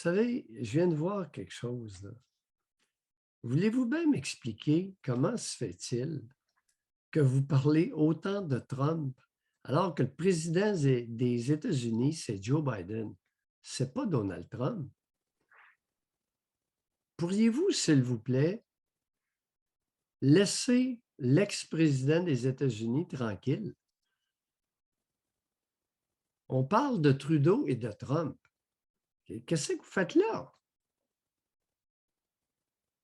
savez, je viens de voir quelque chose, là. Voulez-vous bien m'expliquer comment se fait-il que vous parlez autant de Trump alors que le président des États-Unis, c'est Joe Biden? C'est pas Donald Trump. Pourriez-vous, s'il vous plaît, laisser l'ex-président des États-Unis tranquille? On parle de Trudeau et de Trump. Qu'est-ce que vous faites là?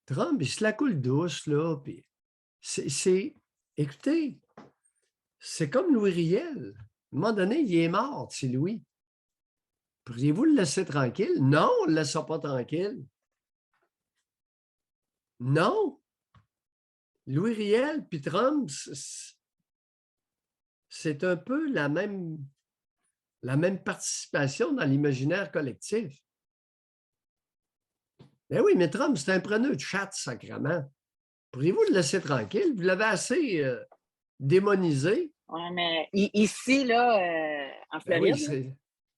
Trump, il se la coule douce, là, puis écoutez, c'est comme Louis Riel. À un moment donné, il est mort, c'est Louis. Pourriez-vous le laisser tranquille? Non, on ne le laissera pas tranquille. Non. Louis Riel puis Trump, c'est un peu la même participation dans l'imaginaire collectif. Ben oui, mais Trump, c'est un preneur de chatte, sacrément. Pourriez-vous le laisser tranquille? Vous l'avez assez démonisé. Ouais, mais ici, là, en Ben oui, Floride,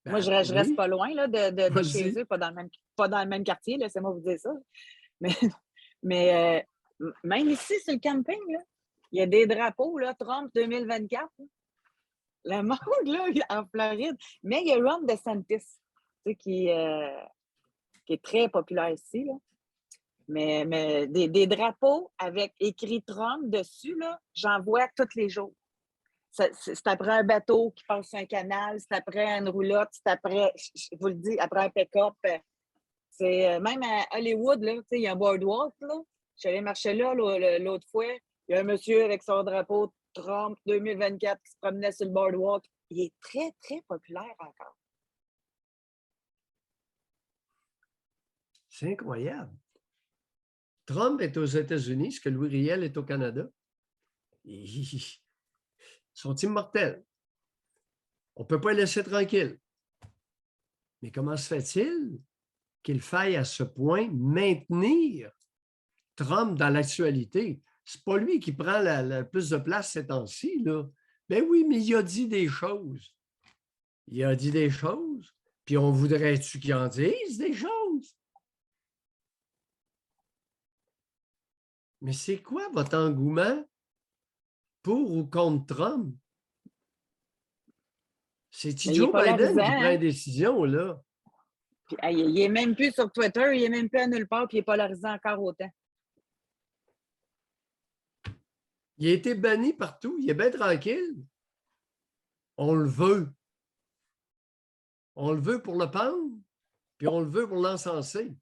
moi, ben je reste oui, pas loin là, de chez vas-y. eux, pas dans le même quartier, laissez-moi vous dire ça. Mais, mais même ici, sur le camping, là, il y a des drapeaux, là, Trump 2024. Là. Le monde, là, en Floride. Mais il y a Ron DeSantis, tu sais, qui est très populaire ici. Là. Mais des drapeaux avec écrit Trump dessus, là, j'en vois tous les jours. C'est après un bateau qui passe sur un canal, c'est après une roulotte, c'est après, je vous le dis, après un pick-up. C'est même à Hollywood, là, il y a un boardwalk. Là. Je suis allée marcher là l'autre fois. Il y a un monsieur avec son drapeau Trump 2024 qui se promenait sur le boardwalk. Il est très, très populaire encore. C'est incroyable. Trump est aux États-Unis, ce que Louis Riel est au Canada. Ils sont immortels. On ne peut pas les laisser tranquilles. Mais comment se fait-il qu'il faille à ce point maintenir Trump dans l'actualité? C'est pas lui qui prend la plus de place ces temps-ci, là. Ben oui, mais il a dit des choses. Il a dit des choses. Puis on voudrait-tu qu'il en dise des choses? Mais c'est quoi votre engouement pour ou contre Trump? C'est Mais il est Joe polarisant, Biden qui prend hein? une décision, là. Puis, il est même plus sur Twitter, il est même plus à nulle part, puis il est polarisant encore autant. Il a été banni partout. Il est bien tranquille. On le veut. On le veut pour le pendre, puis on le veut pour l'encenser.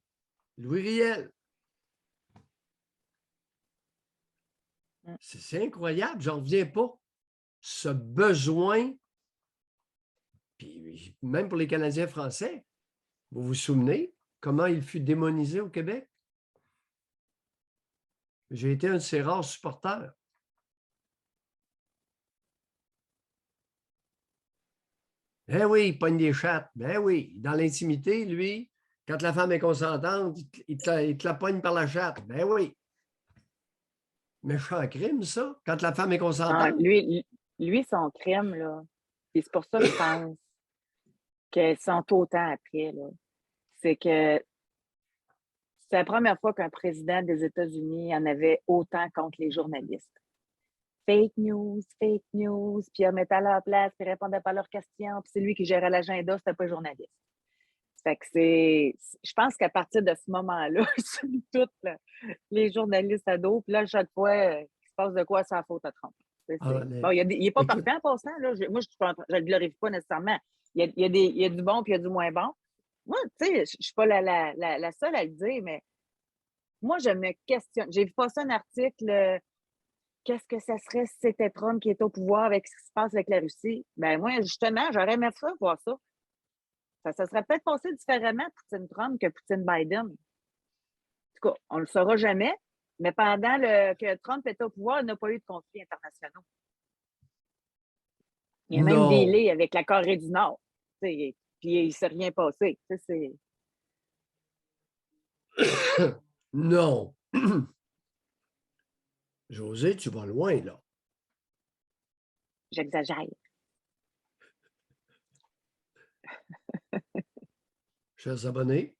Louis Riel. C'est incroyable, j'en reviens pas. Ce besoin, puis même pour les Canadiens français, vous vous souvenez comment il fut démonisé au Québec? J'ai été un de ses rares supporters. Ben oui, il pogne des chattes. Ben oui, dans l'intimité, lui, quand la femme est consentante, il te la pogne par la chatte. Ben oui. Méchant crime, ça, quand la femme est Ah, consentante. lui, son crime, là, et c'est pour ça que je pense qu'elles sont autant après, là. C'est que c'est la première fois qu'un président des États-Unis en avait autant contre les journalistes. Fake news, puis ils remettaient à leur place, puis ils répondaient pas à leurs questions, puis c'est lui qui gérait l'agenda, c'était pas le journaliste. Fait que je pense qu'à partir de ce moment-là, c'est toutes là, les journalistes ados, puis là, chaque fois, il se passe de quoi, c'est la faute à Trump. Ah, Bon, il n'est pas écoute, parfait en passant, là. Moi, je ne le glorifie pas nécessairement. Il y a du bon, puis il y a du moins bon. Moi, tu sais, je ne suis pas la seule à le dire, mais moi, je me questionne. J'ai vu passer un article, qu'est-ce que ça serait si c'était Trump qui est au pouvoir avec ce qui se passe avec la Russie? Ben moi, justement, j'aurais aimé ça, voir ça. Ça serait peut-être passé différemment, Poutine-Trump, que Poutine-Biden. En tout cas, on ne le saura jamais, mais pendant que Trump était au pouvoir, il n'a pas eu de conflits internationaux. Il a même non, dealé avec la Corée du Nord. Puis il ne s'est rien passé. non. José, tu vas loin, là. J'exagère. Chers abonnés,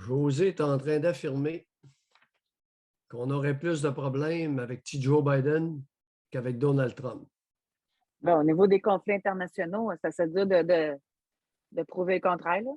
José est en train d'affirmer qu'on aurait plus de problèmes avec Joe Biden qu'avec Donald Trump. Bon, au niveau des conflits internationaux, ça se dit de prouver le contraire. Là.